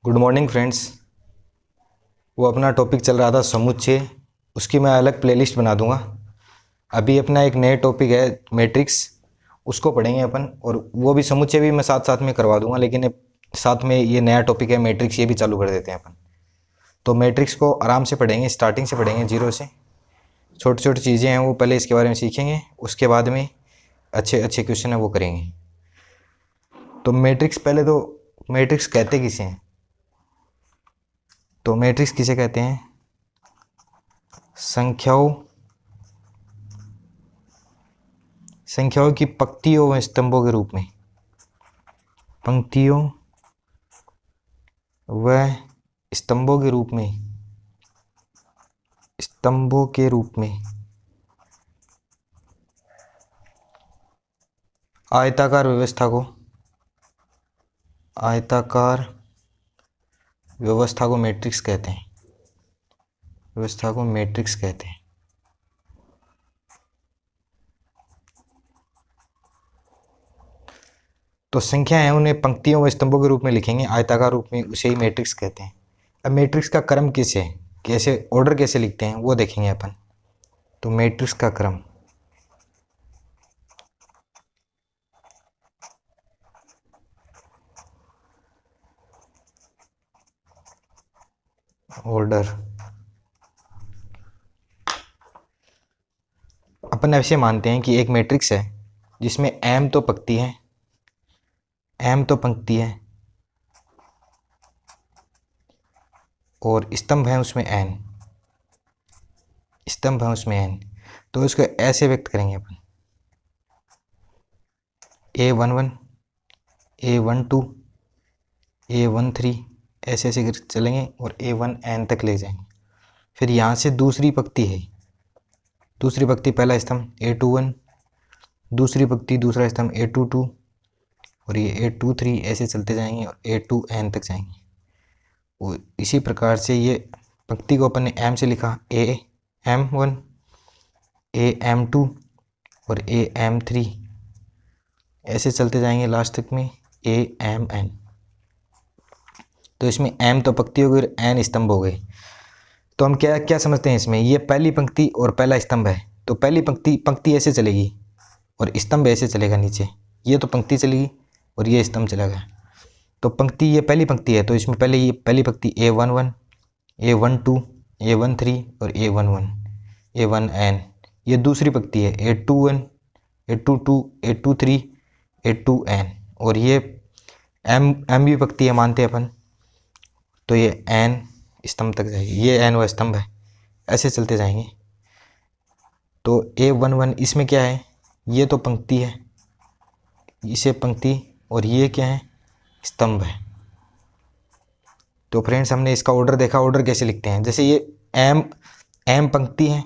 Good morning friends. वो अपना topic चल रहा था समुच्चय, उसकी मैं अलग प्लेलिस्ट बना दूंगा। अभी अपना एक नया टॉपिक है मैट्रिक्स, उसको पढ़ेंगे अपन, और वो भी समुच्चय भी मैं साथ साथ में करवा दूंगा। लेकिन साथ में ये नया टॉपिक है मैट्रिक्स, ये भी चालू कर देते हैं अपन। तो मैट्रिक्स को आराम से पढ़ेंगे, स्टार्टिंग से पढ़ेंगे, जीरो से। छोटी छोटी चीज़ें हैं वो पहले इसके बारे में सीखेंगे, उसके बाद में अच्छे अच्छे क्वेश्चन है वो करेंगे। तो मैट्रिक्स, पहले तो मैट्रिक्स कहते किसे हैं? तो मैट्रिक्स किसे कहते हैं? संख्याओं की पंक्तियों व स्तंभों के रूप में, पंक्तियों व स्तंभों के रूप में, स्तंभों के रूप में आयताकार व्यवस्था को, आयताकार व्यवस्था को मैट्रिक्स कहते हैं, व्यवस्था को मैट्रिक्स कहते हैं। तो संख्या है उन्हें पंक्तियों व स्तंभों के रूप में लिखेंगे आयताकार रूप में, उसे ही मैट्रिक्स कहते हैं। अब मैट्रिक्स का क्रम कैसे है, कैसे ऑर्डर कैसे लिखते हैं वो देखेंगे अपन। तो मैट्रिक्स का क्रम, ऑर्डर, अपन ऐसे मानते हैं कि एक मैट्रिक्स है जिसमें m तो पंक्ति है, m तो पंक्ति है और स्तंभ है उसमें n, स्तंभ है उसमें n। तो इसको ऐसे व्यक्त करेंगे अपन, A11, A12, A13, ऐसे ऐसे कर चलेंगे और A1n तक ले जाएंगे। फिर यहाँ से दूसरी पंक्ति है, दूसरी पंक्ति पहला स्तंभ A21, दूसरी पंक्ति दूसरा स्तंभ A22 और ये A23, ऐसे चलते जाएंगे और A2n तक जाएंगे। और इसी प्रकार से ये पंक्ति को अपन ने m से लिखा, AM1, AM2 और AM3, ऐसे चलते जाएंगे लास्ट तक में AMn। तो इसमें m तो पंक्ति हो गई और n स्तंभ हो गए। तो हम क्या क्या समझते हैं इसमें, ये पहली पंक्ति और पहला स्तंभ है। तो पहली पंक्ति ऐसे चलेगी और स्तंभ ऐसे चलेगा नीचे, ये तो पंक्ति चलेगी और ये स्तंभ चलेगा। तो पंक्ति, ये पहली पंक्ति है तो इसमें पहले ये पहली पंक्ति A11, A12, A13 और A11, A1n। ये दूसरी पंक्ति है A21, A22, A23, A2n और ये m भी पंक्ति है मानते हैं अपन। तो ये n स्तंभ तक जाएगी, ये n वो स्तंभ है, ऐसे चलते जाएंगे। तो A11 इसमें क्या है, ये तो पंक्ति है, इसे पंक्ति, और ये क्या है, स्तंभ है। तो फ्रेंड्स हमने इसका ऑर्डर देखा, ऑर्डर कैसे लिखते हैं। जैसे ये m पंक्ति है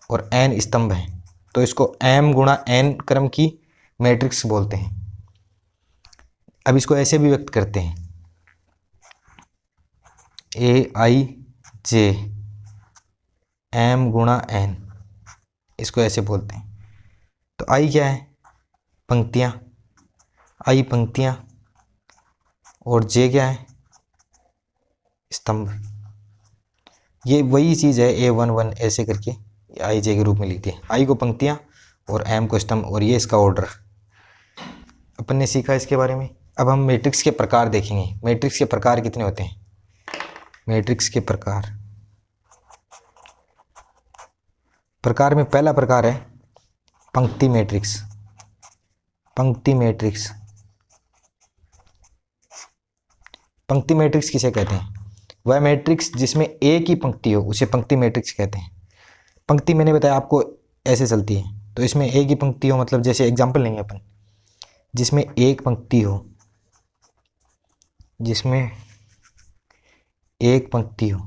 और n स्तंभ है, तो इसको m गुणा n क्रम की मैट्रिक्स बोलते हैं। अब इसको ऐसे भी व्यक्त करते हैं, Aij m गुणा n, इसको ऐसे बोलते हैं। तो i क्या है, पंक्तियाँ, i पंक्तियाँ, और j क्या है, स्तंभ। ये वही चीज़ है A11, ऐसे करके i j के रूप में लिखते हैं, i को पंक्तियाँ और m को स्तंभ, और ये इसका ऑर्डर अपन ने सीखा इसके बारे में। अब हम मैट्रिक्स के प्रकार देखेंगे। मैट्रिक्स के प्रकार कितने होते हैं? मैट्रिक्स के प्रकार में पहला प्रकार है पंक्ति मैट्रिक्स। पंक्ति मैट्रिक्स, पंक्ति मैट्रिक्स किसे कहते हैं? वह मैट्रिक्स जिसमें एक ही पंक्ति हो उसे पंक्ति मैट्रिक्स कहते हैं। पंक्ति मैंने बताया आपको ऐसे चलती है, तो इसमें एक ही पंक्ति हो, मतलब जैसे एग्जांपल लेंगे अपन, जिसमें एक पंक्ति हो, जिसमें एक पंक्ति हो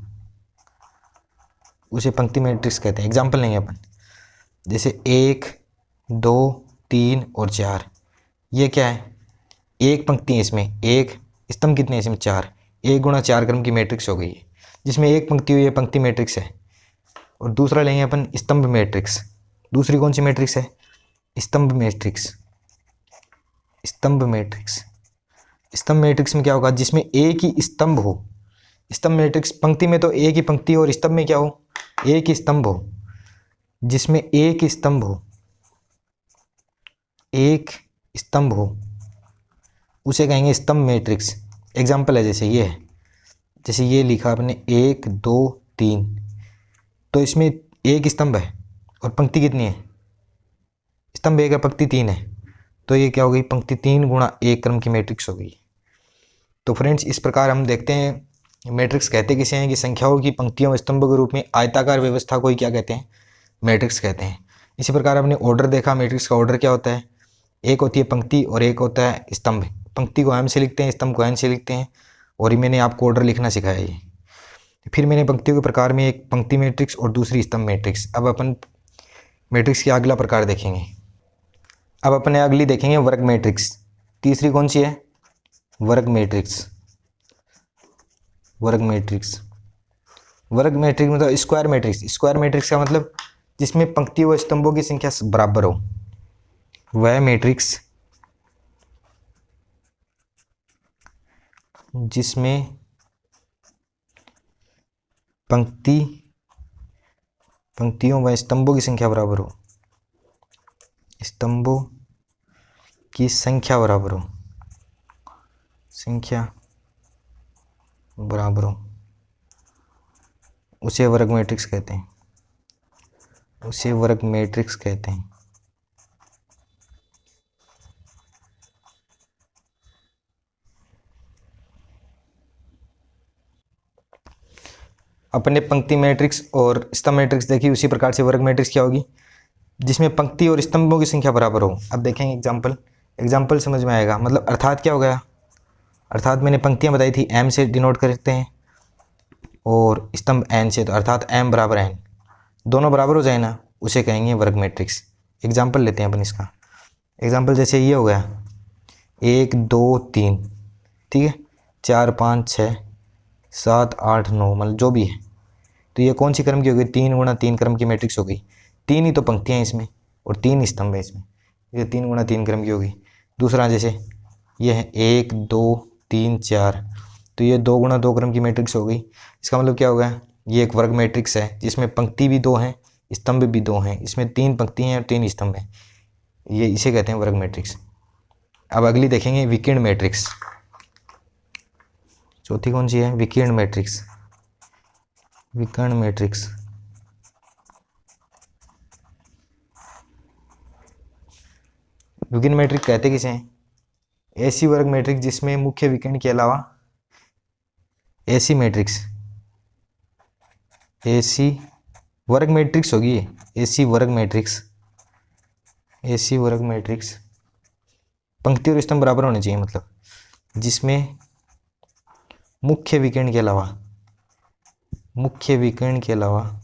उसे पंक्ति मैट्रिक्स कहते हैं। एग्जांपल लेंगे अपन, जैसे 1, 2, 3 और 4, ये क्या है, एक पंक्ति है, इसमें एक स्तंभ कितने हैं, इसमें 4, 1 गुणा 4 क्रम की मैट्रिक्स हो गई है, जिसमें एक पंक्ति हुई है, पंक्ति मैट्रिक्स है। और दूसरा लेंगे अपन स्तंभ मैट्रिक्स। दूसरी कौन सी मैट्रिक्स है? स्तंभ मैट्रिक्स, स्तंभ मैट्रिक्स। स्तंभ मैट्रिक्स में क्या होगा, जिसमें एक ही स्तंभ हो। स्तंभ मैट्रिक्स पंक्ति में तो एक ही पंक्ति हो और स्तंभ में क्या हो, एक ही स्तंभ हो। जिसमें एक स्तंभ हो, एक स्तंभ हो, उसे कहेंगे स्तंभ मैट्रिक्स। एग्जाम्पल है जैसे ये है, जैसे ये लिखा आपने 1 2 3, तो इसमें एक स्तंभ है और पंक्ति कितनी है, स्तंभ एक है पंक्ति 3 है, तो ये क्या हो गई, पंक्ति 3 गुणा 1 क्रम की मैट्रिक्स हो गई। तो फ्रेंड्स इस प्रकार हम देखते हैं मैट्रिक्स कहते किसे हैं कि संख्याओं की पंक्तियों स्तंभ के रूप में आयताकार व्यवस्था को ही क्या कहते हैं, मैट्रिक्स कहते हैं। इसी प्रकार हमने ऑर्डर देखा, मैट्रिक्स का ऑर्डर क्या होता है, एक होती है पंक्ति और एक होता है स्तंभ। पंक्ति को एम से लिखते हैं, स्तंभ को एन से लिखते हैं, और मैंने आपको ऑर्डर लिखना सिखाया ये। फिर मैंने पंक्तियों के प्रकार में एक पंक्ति मैट्रिक्स और दूसरी स्तंभ मैट्रिक्स। अब अपन मैट्रिक्स की अगला प्रकार देखेंगे। अब अपने अगली देखेंगे वर्ग मैट्रिक्स। तीसरी कौन सी है, वर्ग मैट्रिक्स। वर्ग मैट्रिक्स, वर्ग मैट्रिक्स मतलब स्क्वायर मैट्रिक्स। स्क्वायर मैट्रिक्स का मतलब जिसमें पंक्ति व स्तंभों की संख्या बराबर हो, वह मैट्रिक्स जिसमें पंक्तियों व स्तंभों की संख्या बराबर हो, स्तंभों की संख्या बराबर हो, संख्या बराबर हो, उसे वर्ग मैट्रिक्स कहते हैं, उसे वर्ग मैट्रिक्स कहते हैं। अपने पंक्ति मैट्रिक्स और स्तंभ मैट्रिक्स देखी, उसी प्रकार से वर्ग मैट्रिक्स क्या होगी, जिसमें पंक्ति और स्तंभों की संख्या बराबर हो। अब देखेंगे एग्जाम्पल समझ में आएगा। मतलब अर्थात क्या हो गया, अर्थात मैंने पंक्तियां बताई थी एम से डिनोट करते हैं और स्तंभ एन से, तो अर्थात एम बराबर एन, दोनों बराबर हो जाए ना, उसे कहेंगे वर्ग मैट्रिक्स। एग्जाम्पल लेते हैं अपन इसका। एग्जाम्पल जैसे ये हो गया 1 2 3, ठीक है, 4 5 6 7 8 9, मतलब जो भी है, तो ये कौन सी क्रम की हो गई, 3 गुणा 3 क्रम की मैट्रिक्स हो गई। 3 ही तो पंक्तियाँ हैं इसमें और 3 स्तंभ है इसमें, ये 3 गुणा 3 क्रम की हो गई। दूसरा जैसे ये है 1 2 3 4, तो ये 2 गुणा 2 क्रम की मैट्रिक्स हो गई। इसका मतलब क्या हो गया, ये एक वर्ग मैट्रिक्स है जिसमें पंक्ति भी 2 हैं, स्तंभ भी 2 हैं, इसमें 3 पंक्ति हैं और 3 स्तंभ हैं, ये इसे कहते हैं वर्ग मैट्रिक्स। अब अगली देखेंगे विकर्ण मैट्रिक्स। चौथी कौन सी है, विकर्ण मैट्रिक्स। विकर्ण मैट्रिक्स, विकर्ण मैट्रिक्स कहते किसे हैं, ऐसी वर्ग मैट्रिक्स जिसमें मुख्य विकर्ण के अलावा ऐसी मैट्रिक्स, ऐसी वर्ग मैट्रिक्स होगी, ऐसी वर्ग मैट्रिक्स, ऐसी वर्ग मैट्रिक्स पंक्ति और स्तंभ बराबर होने चाहिए, मतलब जिसमें मुख्य विकर्ण के अलावा, मुख्य विकर्ण के अलावा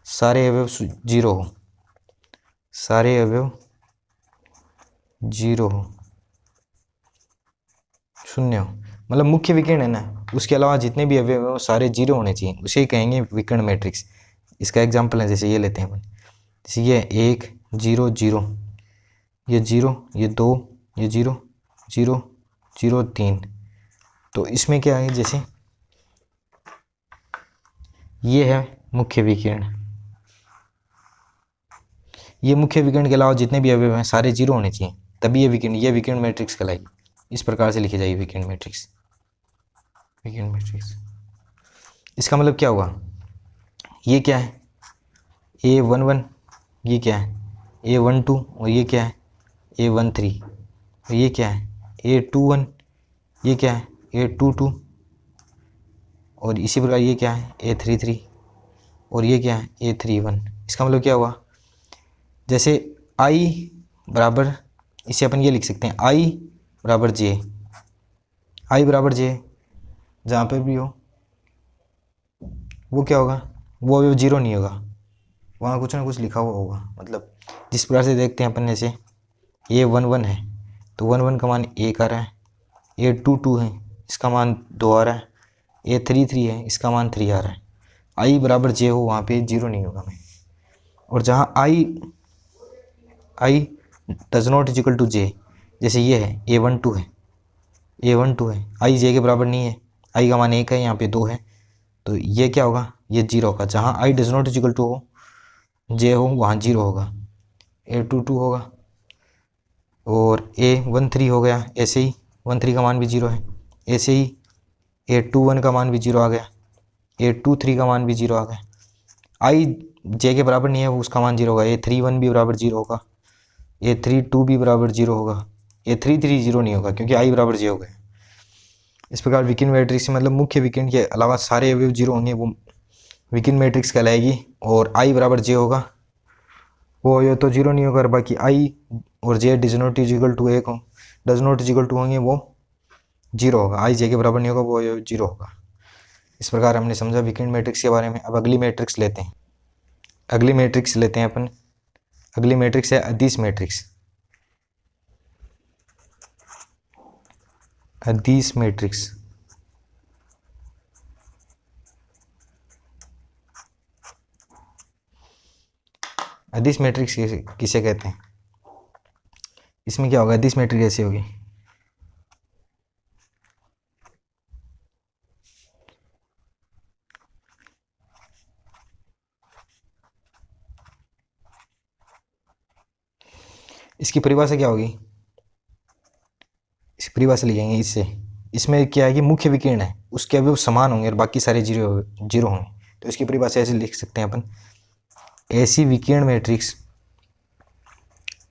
सारे अवयव 0 हो, सारे अवयव 0 हो, 0 हो, मतलब मुख्य विकर्ण है ना, उसके अलावा जितने भी अवयव हो सारे 0 होने चाहिए, उसे कहेंगे विकर्ण मैट्रिक्स। इसका एग्जाम्पल है जैसे ये लेते हैं अपन, जैसे ये 1 0 0, ये 0, ये 2, ये 0 0 0 3, तो इसमें क्या है, जैसे ये है मुख्य विकर्ण, ये मुख्य विकर्ण के अलावा जितने भी अवयव हैं सारे 0 होने चाहिए, तभी ये विकर्ण मैट्रिक्स कहलाएगी। इस प्रकार से लिखी जाएगी विकर्ण मैट्रिक्स, विकर्ण मैट्रिक्स। इसका मतलब क्या हुआ, ये क्या है A11, ये क्या है A12, और ये क्या है A13, और ये क्या है A21, ये क्या है A22, और इसी प्रकार ये क्या है A33, और ये क्या है A31। इसका मतलब क्या हुआ, जैसे I बराबर, इसे अपन ये लिख सकते हैं I बराबर J, I बराबर J, जहाँ पे भी हो वो क्या होगा, वो अवयव 0 नहीं होगा, वहाँ कुछ ना कुछ लिखा हुआ होगा। मतलब जिस प्रकार से देखते हैं अपन, जैसे A11 है तो 11 का मान 1 आ रहा है, A22 है इसका मान 2 आ रहा है, A33 है इसका मान 3 आ रहा है। I बराबर J हो, वहाँ पे 0 नहीं होगा मैं। और जहाँ I does not is equal to J, जैसे ये है A12 है, A12 है, आई जे के बराबर नहीं है, आई का मान 1 है, यहाँ पे 2 है, तो ये क्या होगा, ये 0 होगा। जहाँ i does not is equal to हो, जे हो, वहाँ 0 होगा, A22 होगा। और A13 हो गया, ऐसे ही 13 का मान भी 0 है, ऐसे ही A21 का मान भी 0 आ गया, A23 का मान भी 0 आ गया। आई जे के बराबर नहीं है, वो उसका मान 0 होगा, A31 भी बराबर 0 होगा, A32 भी बराबर 0 होगा, A33 0 नहीं होगा क्योंकि आई बराबर जे हो गया। इस प्रकार विकिन मैट्रिक्स मतलब मुख्य विकिन के अलावा सारे अवयव 0 होंगे, वो विकिन मैट्रिक्स कहलाएगी। और आई बराबर जे होगा, वो अवयव तो 0 नहीं होगा, और बाकी आई और J does not is equal to 1 हो, does not is equal to होंगे, वो 0 होगा। आई जे के बराबर नहीं होगा, वो अवयव 0 होगा। इस प्रकार हमने समझा विकिन मैट्रिक्स के बारे में। अब अगली मैट्रिक्स लेते हैं, अगली मैट्रिक्स लेते हैं अपन। अगली मैट्रिक्स है अदिश मैट्रिक्स। अदिश मैट्रिक्स अदिश मैट्रिक्स किसे कहते हैं? इसमें क्या होगा, अदिश मैट्रिक्स ऐसी होगी, इसकी परिभाषा क्या होगी, इसकी परिभाषा लिखेंगे इससे। इसमें क्या है कि मुख्य विकिरण है, उसके अवयव समान होंगे और बाकी सारे 0 होंगे। तो इसकी परिभाषा ऐसे लिख सकते हैं अपन, ऐसी विकिरण मैट्रिक्स,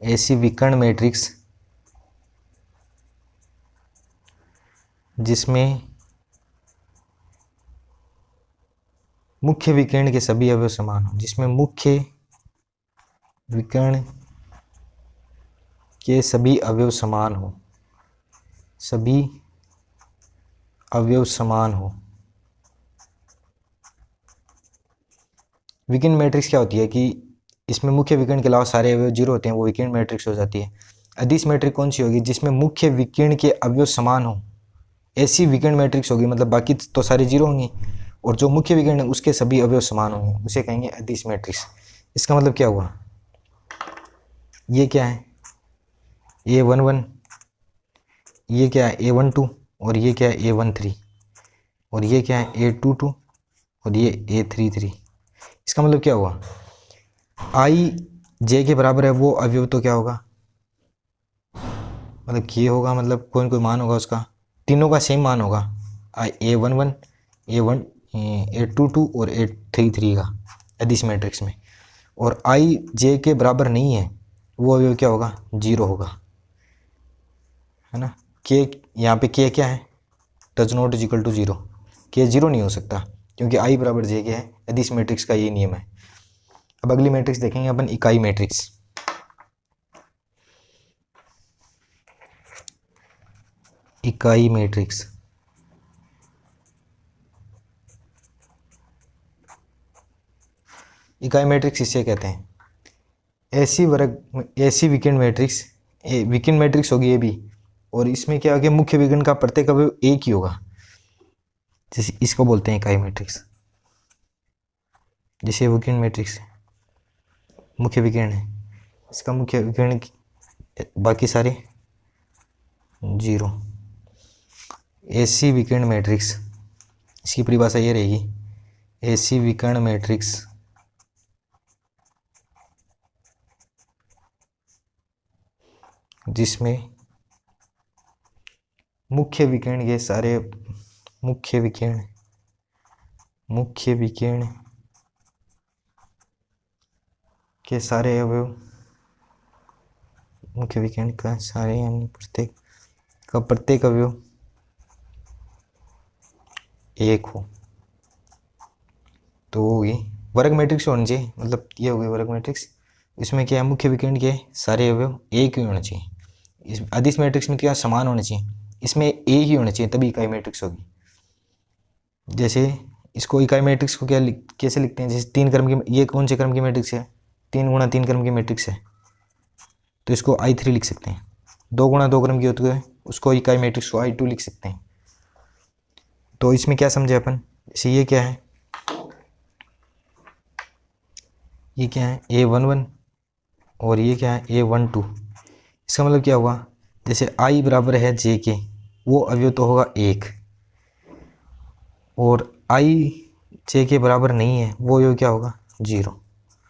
ऐसी विकर्ण मैट्रिक्स जिसमें मुख्य विकिरण के सभी अवयव समान हो, जिसमें मुख्य विकिरण के सभी अवयव समान हो, सभी अवयव समान हो। विकिरण मैट्रिक्स क्या होती है कि इसमें मुख्य विकिरण के अलावा सारे अवयव 0 होते हैं, वो विकिरण मैट्रिक्स हो जाती है। अदिश मैट्रिक्स कौन सी होगी, जिसमें मुख्य विकिरण के अवयव समान हो, ऐसी विकिरण मैट्रिक्स होगी। मतलब बाकी तो सारे 0 होंगे और जो मुख्य विकिरण है उसके सभी अवयव समान होंगे, उसे कहेंगे अदिश मैट्रिक्स। इसका मतलब क्या हुआ, ये क्या है A11, ये क्या है A12, और ये क्या है A13, और ये क्या है A22, और ये A33। इसका मतलब क्या हुआ, आई जे के बराबर है वो अवयव तो क्या होगा, मतलब ये होगा, मतलब कोई कोई मान होगा उसका, तीनों का सेम मान होगा, A11, A22 और A33 का अदिश मैट्रिक्स में। और आई जे के बराबर नहीं है, वो अवयव क्या होगा, 0 होगा, है ना। के यहाँ पे के क्या है, does not is equal to 0, के 0 नहीं हो सकता क्योंकि आई बराबर जे के है। अदिश मैट्रिक्स का ये नियम है। अब अगली मैट्रिक्स देखेंगे अपन, इकाई मैट्रिक्स। इकाई मैट्रिक्स इकाई मैट्रिक्स इसे कहते हैं, ऐसी विकिरण मैट्रिक्स, विकिरण मैट्रिक्स होगी ये भी, और इसमें क्या होगा, मुख्य विकिरण का प्रत्येक अवयव एक ही होगा, जैसे इसको बोलते हैं इकाई मैट्रिक्स। जैसे विकिरण मैट्रिक्स मुख्य विकिरण है, इसका मुख्य विकिरण बाकी सारे 0। ऐसी विकिरण मैट्रिक्स, इसकी परिभाषा ये रहेगी, ऐसी विकिरण मैट्रिक्स जिसमें मुख्य विकिरण के सारे मुख्य विकिरण के सारे अवयव, मुख्य विकिरण का सारे यानी प्रत्येक अवयव एक हो, तो होगी वर्ग मैट्रिक्स होनी चाहिए। मतलब ये होगी वर्ग मैट्रिक्स, इसमें क्या है, मुख्य विकिरण के सारे अवयव एक ही होने चाहिए। इस अदिश मैट्रिक्स में क्या समान होने चाहिए, इसमें एक ही होने चाहिए, तभी इकाई मैट्रिक्स होगी। जैसे इसको इकाई मैट्रिक्स को कैसे लिखते हैं, जैसे 3 क्रम की, ये कौन से क्रम की मैट्रिक्स है, 3 गुणा 3 क्रम की मैट्रिक्स है, तो इसको I3 लिख सकते हैं। 2 गुणा 2 क्रम की होती है, उसको इकाई मैट्रिक्स को I2 लिख सकते हैं। तो इसमें क्या समझे अपन, जैसे ये क्या है, ये क्या है A11, और ये क्या है A12, इसका मतलब क्या हुआ, जैसे आई बराबर है जे के, वो अवयव तो होगा 1, और आई जे के बराबर नहीं है वो अवयव क्या होगा 0।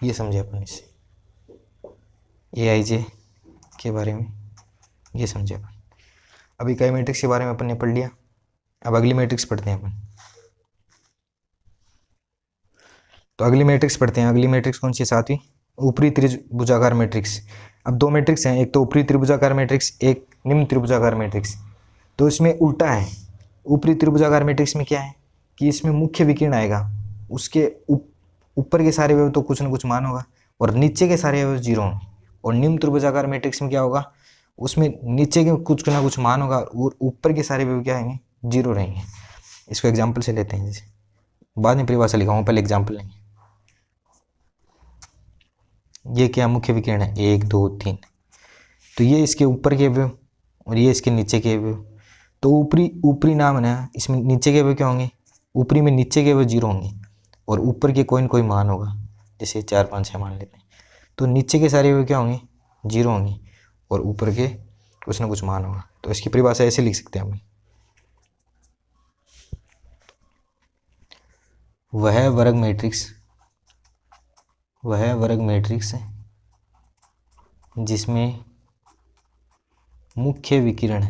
ये समझे अपन इससे, ए आई जे के बारे में ये समझे अपन। अभी इकाई मैट्रिक्स के बारे में अपन ने पढ़ लिया, अब अगली मैट्रिक्स पढ़ते हैं अपन। तो अगली मैट्रिक्स पढ़ते हैं। अगली मैट्रिक्स कौन सी है, 7वीं, ऊपरी त्रिभुजाकार मैट्रिक्स। अब दो मैट्रिक्स हैं, एक तो ऊपरी त्रिभुजाकार मैट्रिक्स, एक निम्न त्रिभुजाकार मैट्रिक्स। तो इसमें उल्टा है, ऊपरी त्रिभुजाकार मैट्रिक्स में क्या है कि इसमें मुख्य विकिरण आएगा, उसके ऊपर के सारे अवयव तो कुछ ना कुछ मान होगा और नीचे के सारे अवयव 0 होंगे। और निम्न त्रिभुजाकार मैट्रिक्स में क्या होगा, उसमें नीचे के कुछ ना कुछ मान होगा और ऊपर के सारे अवयव क्या आएंगे 0 रहेंगे। इसको एग्जाम्पल से लेते हैं, जैसे बाद में परिभाषा लिखाऊंगा, पहले एग्जाम्पल लेंगे। ये क्या मुख्य विकिरण है 1 2 3, तो ये इसके ऊपर के अवयव और ये इसके नीचे के अवयव। तो ऊपरी नाम है ना, इसमें नीचे के अवयव क्या होंगे, ऊपरी में नीचे के अवयव 0 होंगे और ऊपर के कोई न कोई मान होगा, जैसे 4 5 6 मान लेते हैं। तो नीचे के सारे अवयव क्या होंगे 0 होंगे और ऊपर के कुछ ना कुछ मान होगा। तो इसकी परिभाषा ऐसे लिख सकते हैं हम, वह वर्ग मैट्रिक्स जिसमें मुख्य विकिरण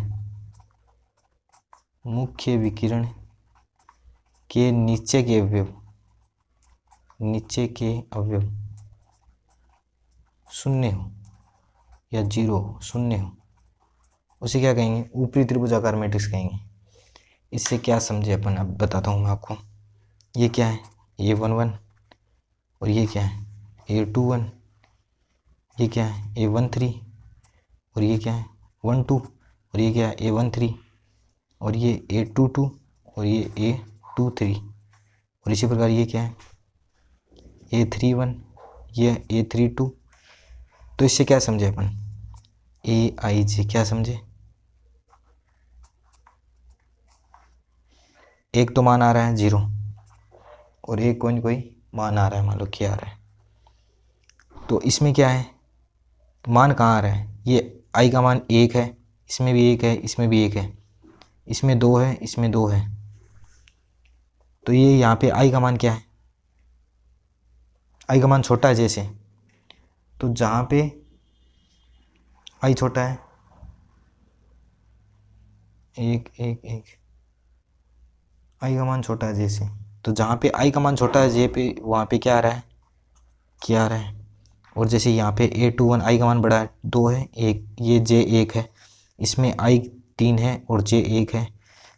के नीचे के अवयव शून्य हो या 0 हो, शून्य हो, उसे क्या कहेंगे, ऊपरी त्रिभुजाकार मैट्रिक्स कहेंगे। इससे क्या समझे अपन, अब बताता हूँ मैं आपको। ये क्या है A11 और ये क्या है A21, ये क्या है A13 और ये क्या है 12, और ये क्या है A13 और ये A22 और ये A23, और इसी प्रकार ये क्या है A31, ये A32। तो इससे क्या समझे अपन, AIJ क्या समझे, एक तो मान आ रहा है 0 और एक कोई न कोई मान आ रहा है, मान लो क्या आ रहा है। तो इसमें क्या है, तो मान कहाँ आ रहा है, ये आई का मान 1 है, इसमें भी 1 है, इसमें भी 1 है, इसमें 2 है, इसमें 2 है। तो ये यहाँ पे आई का मान क्या है, आई का मान छोटा है जैसे, तो जहाँ पे आई छोटा है 1 1 1, आई का मान छोटा है जैसे, तो जहाँ पे आई का मान छोटा है जे पे वहाँ पे क्या आ रहा है, क्या आ रहा है। और जैसे यहाँ पे A21 आई का मान बड़ा है 2 है 1, ये J 1 है, इसमें आई 3 है और J 1 है,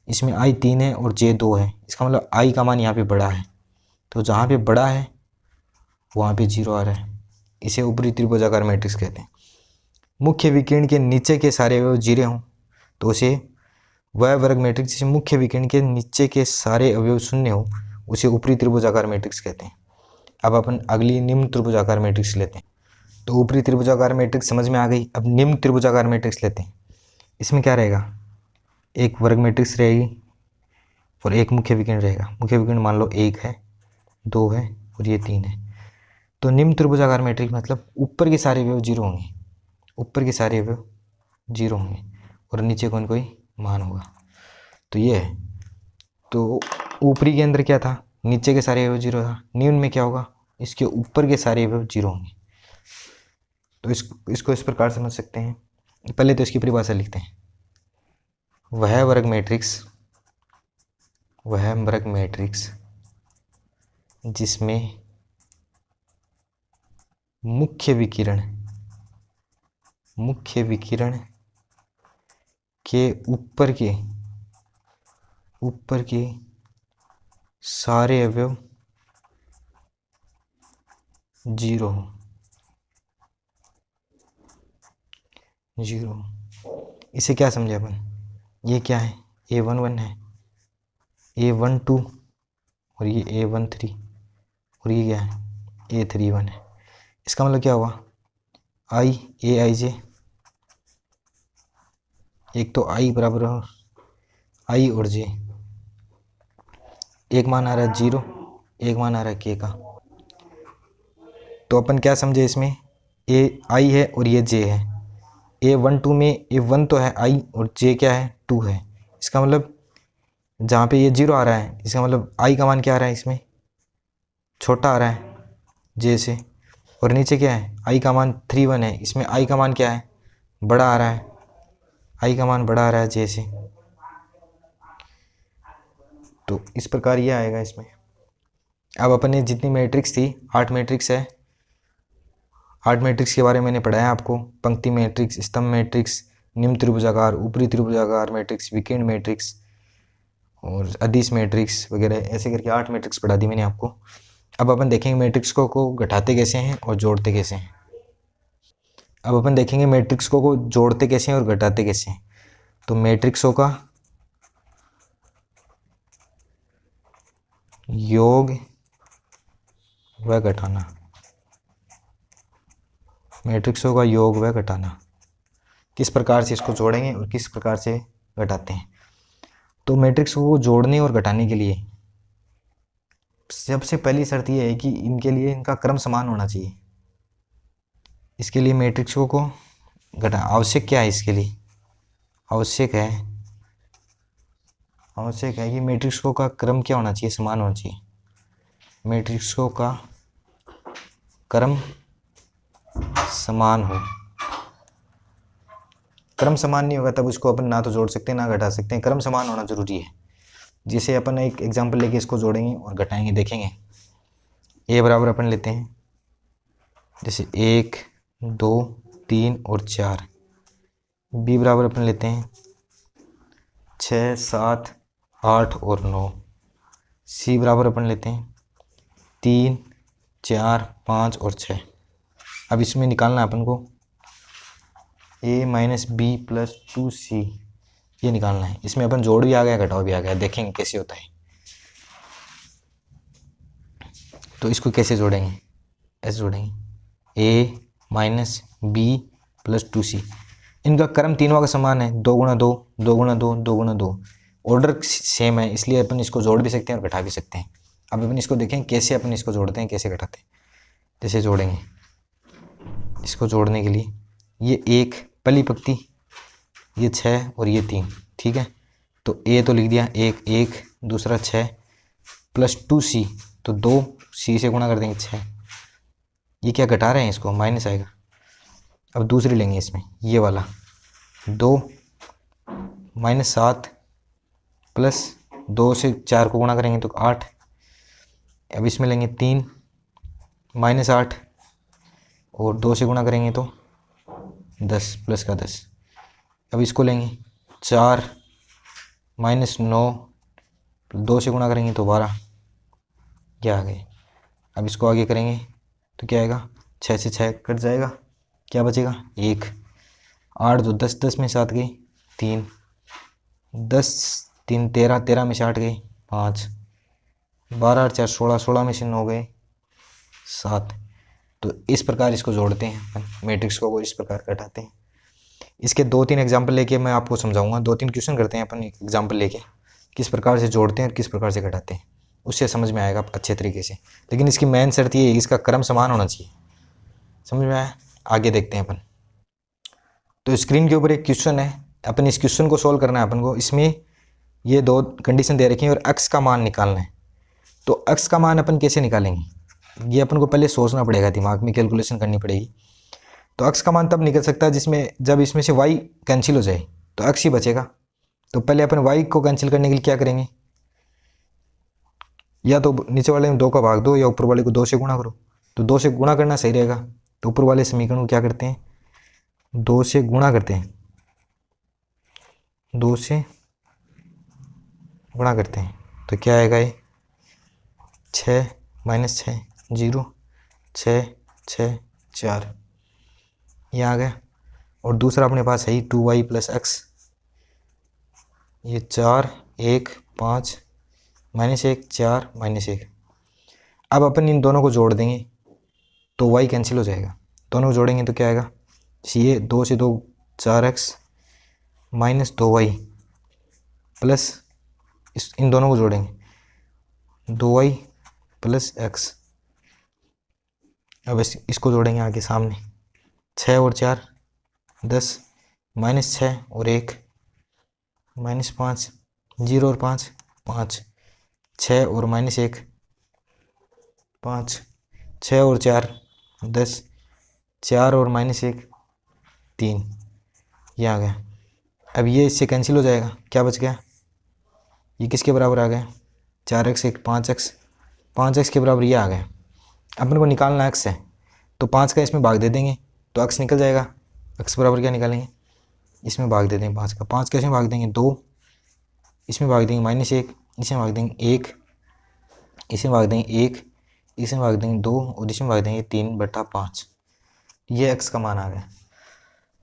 इसमें आई 3 है और J 2 है। इसका मतलब आई का मान यहाँ पे बड़ा है, तो जहाँ पे बड़ा है वहाँ पे 0 आ रहा है। इसे ऊपरी त्रिभुजाकार मैट्रिक्स कहते हैं। मुख्य विकिरण के नीचे के सारे अवयव 0 हों तो उसे वह वर्ग मैट्रिक्स जिसे मुख्य विकिरण के नीचे के सारे अवयव शून्य हो उसे ऊपरी त्रिभुजाकार मैट्रिक्स कहते हैं। अब अपन अगली निम्न त्रिभुजाकार मैट्रिक्स लेते हैं। तो ऊपरी त्रिभुजाकार मैट्रिक्स समझ में आ गई, अब निम्न त्रिभुजाकार मैट्रिक्स लेते हैं। इसमें क्या रहेगा, एक वर्ग मैट्रिक्स रहेगी और एक मुख्य विकिरण रहेगा। मुख्य विकिरण मान लो 1 है 2 है और ये 3 है। तो निम्न त्रिभुजाकार मैट्रिक्स मतलब ऊपर के सारे अवयव 0 होंगे, ऊपर के सारे अवयव 0 होंगे और नीचे कौन कोई मान होगा। तो ये है, तो ऊपरी के अंदर क्या था, नीचे के सारे अवयव 0 था, निम्न में क्या होगा, इसके ऊपर के सारे अवयव 0 होंगे। तो इसको इस प्रकार समझ सकते हैं। पहले तो इसकी परिभाषा लिखते हैं। वह वर्ग मैट्रिक्स जिसमें मुख्य विकिरण के ऊपर के सारे अवयव 0 हो। इसे क्या समझे अपन, ये क्या है A11 है, A12 और ये A13 और ये क्या है A31 है। इसका मतलब क्या हुआ, AIJ, एक तो आई बराबर हो आई और जे, एक मान आ रहा है 0, एक मान आ रहा है K का। तो अपन क्या समझे इसमें, आई है और ये J है, A12 में A1 तो है I और J क्या है 2 है। इसका मतलब जहाँ पे ये 0 आ रहा है इसका मतलब I का मान क्या आ रहा है, इसमें छोटा आ रहा है J से। और नीचे क्या है I का मान 3 1 है, इसमें I का मान क्या है बड़ा आ रहा है, I का मान बड़ा आ रहा है J से। तो इस प्रकार ये आएगा इसमें। अब अपन ने जितनी मैट्रिक्स थी 8 मैट्रिक्स है, 8 मैट्रिक्स के बारे में मैंने पढ़ाया आपको। पंक्ति मैट्रिक्स, स्तंभ मैट्रिक्स, निम्न त्रिभुजाकार, ऊपरी त्रिभुजाकार मैट्रिक्स, विकर्ण मैट्रिक्स और अदिश मैट्रिक्स वगैरह, ऐसे करके 8 मैट्रिक्स पढ़ा दी मैंने आपको। अब अपन देखेंगे मैट्रिक्स को घटाते कैसे हैं और जोड़ते कैसे हैं। अब अपन देखेंगे मैट्रिक्स को जोड़ते कैसे हैं और घटाते कैसे हैं। तो मैट्रिक्सों का योग व घटाना, मैट्रिक्सों का योग व घटाना, किस प्रकार से इसको जोड़ेंगे और किस प्रकार से घटाते हैं। तो मैट्रिक्स को जोड़ने और घटाने के लिए सबसे पहली शर्त यह है कि इनके लिए इनका क्रम समान होना चाहिए। इसके लिए मैट्रिक्सों को घटा आवश्यक क्या है, इसके लिए आवश्यक है कि मैट्रिक्सों का क्रम क्या होना चाहिए, समान होना चाहिए। मैट्रिक्सों का क्रम समान हो, क्रम समान नहीं होगा तब उसको अपन ना तो जोड़ सकते ना घटा सकते हैं, क्रम समान होना जरूरी है। जैसे अपन एक एग्जांपल लेके इसको जोड़ेंगे और घटाएंगे, देखेंगे। ए बराबर अपन लेते हैं जैसे 1 2 3 और 4। बी बराबर अपन लेते हैं 6 7 8 और 9। सी बराबर अपन लेते हैं 3 4 5 और 6। अब इसमें निकालना है अपन को a minus B plus 2c, ये निकालना है। इसमें अपन जोड़ भी आ गया घटाव भी आ गया, देखेंगे कैसे होता है। तो इसको कैसे जोड़ेंगे, ऐसे जोड़ेंगे a minus B plus 2c। इनका क्रम तीनों का समान है, 2 गुणा 2 2 गुणा 2 2 गुणा 2, ऑर्डर सेम है, इसलिए अपन इसको जोड़ भी सकते हैं और घटा भी सकते हैं। अब अपन इसको देखें कैसे अपन इसको जोड़ते हैं कैसे घटाते हैं। जैसे जोड़ेंगे, इसको जोड़ने के लिए ये एक पहली पंक्ति, ये 6 और ये 3, ठीक है। तो a तो लिख दिया 1 1, दूसरा 6 प्लस 2c, तो 2c से गुणा कर देंगे 6। ये क्या घटा रहे हैं, इसको माइनस आएगा। अब दूसरी लेंगे, इसमें ये वाला 2 माइनस 7 प्लस 2 से 4 को गुणा करेंगे तो 8। अब इसमें लेंगे 3 माइनस 8 और 2 से गुणा करेंगे तो 10 प्लस का 10। अब इसको लेंगे 4 माइनस 9, 2 से गुणा करेंगे तो 12, क्या आ गए। अब इसको आगे करेंगे तो क्या आएगा, 6 से 6 कट जाएगा, क्या बचेगा 1। 8 तो 10, 10 में 7 गई 3, 10 3 13, 13 में से 8 गई 5, 12 और 4 16, 16 में से 9 गए 7। तो इस प्रकार इसको जोड़ते हैं अपन, मैट्रिक्स को इस प्रकार घटाते हैं। इसके 2-3 एग्जाम्पल लेके मैं आपको समझाऊंगा, 2-3 क्वेश्चन करते हैं अपन एग्जाम्पल लेके, किस प्रकार से जोड़ते हैं और किस प्रकार से घटाते हैं, उससे समझ में आएगा अच्छे तरीके से। लेकिन इसकी मेन शर्त ये है इसका क्रम समान होना चाहिए। समझ में आया, आगे देखते हैं अपन। तो स्क्रीन के ऊपर एक क्वेश्चन है, अपन इस क्वेश्चन को सोल्व करना है अपन को। इसमें ये 2 कंडीशन दे रखी है और अक्स का मान निकालना है। तो अक्स का मान अपन कैसे निकालेंगे, ये अपन को पहले सोचना पड़ेगा, दिमाग में कैलकुलेशन करनी पड़ेगी। तो अक्स का मान तब निकल सकता है जिसमें जब इसमें से y कैंसिल हो जाए तो अक्स ही बचेगा। तो पहले अपन y को कैंसिल करने के लिए क्या करेंगे, या तो नीचे वाले में 2 का भाग दो या ऊपर वाले को 2 से गुणा करो। तो 2 से गुणा करना सही रहेगा। तो ऊपर वाले समीकरण को क्या करते हैं, 2 से गुणा करते हैं, 2 से गुणा करते हैं तो क्या आएगा, ये 6 माइनस 6 0, 6 6 4, ये आ गया। और दूसरा अपने पास है ही 2y प्लस एक्स, ये 4 1 5 माइनस 1 4 माइनस 1। अब अपन इन दोनों को जोड़ देंगे तो y कैंसिल हो जाएगा, दोनों को जोड़ेंगे तो क्या आएगा, ये 2 से 2 4x माइनस 2y प्लस इन दोनों को जोड़ेंगे 2y प्लस x। अब इसको जोड़ेंगे आगे सामने, 6 और 4 10 -6 और 1, -5, 0 और 5, 5, 6 और -1, 5, 6 और 4, 10, 4 और -1, 3, ये आ गया। अब ये इससे कैंसिल हो जाएगा, क्या बच गया, ये किसके बराबर आ गया, 4x 1, 5x, 5x के बराबर ये आ गया। अपन को निकालना x है, तो 5 का इसमें भाग दे देंगे तो x निकल जाएगा। x बराबर क्या निकालेंगे, इसमें भाग दे देंगे 5 का, 5 का इसमें भाग देंगे 2, इसमें भाग देंगे -1, इसमें भाग देंगे 1, इसमें भाग देंगे 1, इसमें भाग देंगे 2 और इसमें भाग देंगे 3/5। ये x का मान आ गया।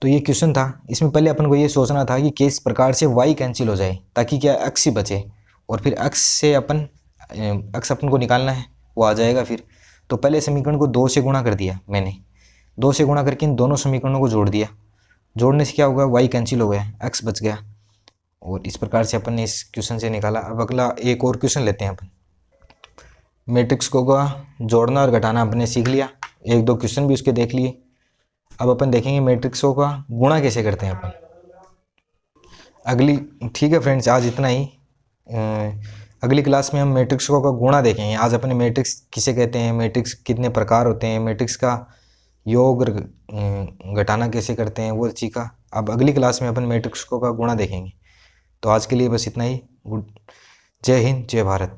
तो ये क्वेश्चन था, इसमें पहले अपन को ये सोचना था कि किस प्रकार से y कैंसिल हो जाए ताकि क्या x ही बचे, और फिर x से x अपन को निकालना है, वो आ जाएगा फिर। तो पहले समीकरण को 2 से गुणा कर दिया मैंने, 2 से गुणा करके इन दोनों समीकरणों को जोड़ दिया, जोड़ने से क्या होगा, y कैंसिल हो गया, x बच गया। और इस प्रकार से अपन ने इस क्वेश्चन से निकाला। अब अगला एक और क्वेश्चन लेते हैं अपन। मैट्रिक्स को का जोड़ना और घटाना अपन ने सीख लिया, 1-2 क्वेश्चन भी उसके देख लिए। अब अपन देखेंगे मैट्रिक्सों का गुणा कैसे करते हैं अपन अगली। ठीक है फ्रेंड्स, आज इतना ही। अगली क्लास में हम मैट्रिक्सों का गुणा देखेंगे। आज अपन मैट्रिक्स किसे कहते हैं, मैट्रिक्स कितने प्रकार होते हैं, मैट्रिक्स का योग घटाना कैसे करते हैं, वो सीखा। अब अगली क्लास में अपन मैट्रिक्सों का गुणा देखेंगे। तो आज के लिए बस इतना ही। जय हिंद, जय भारत।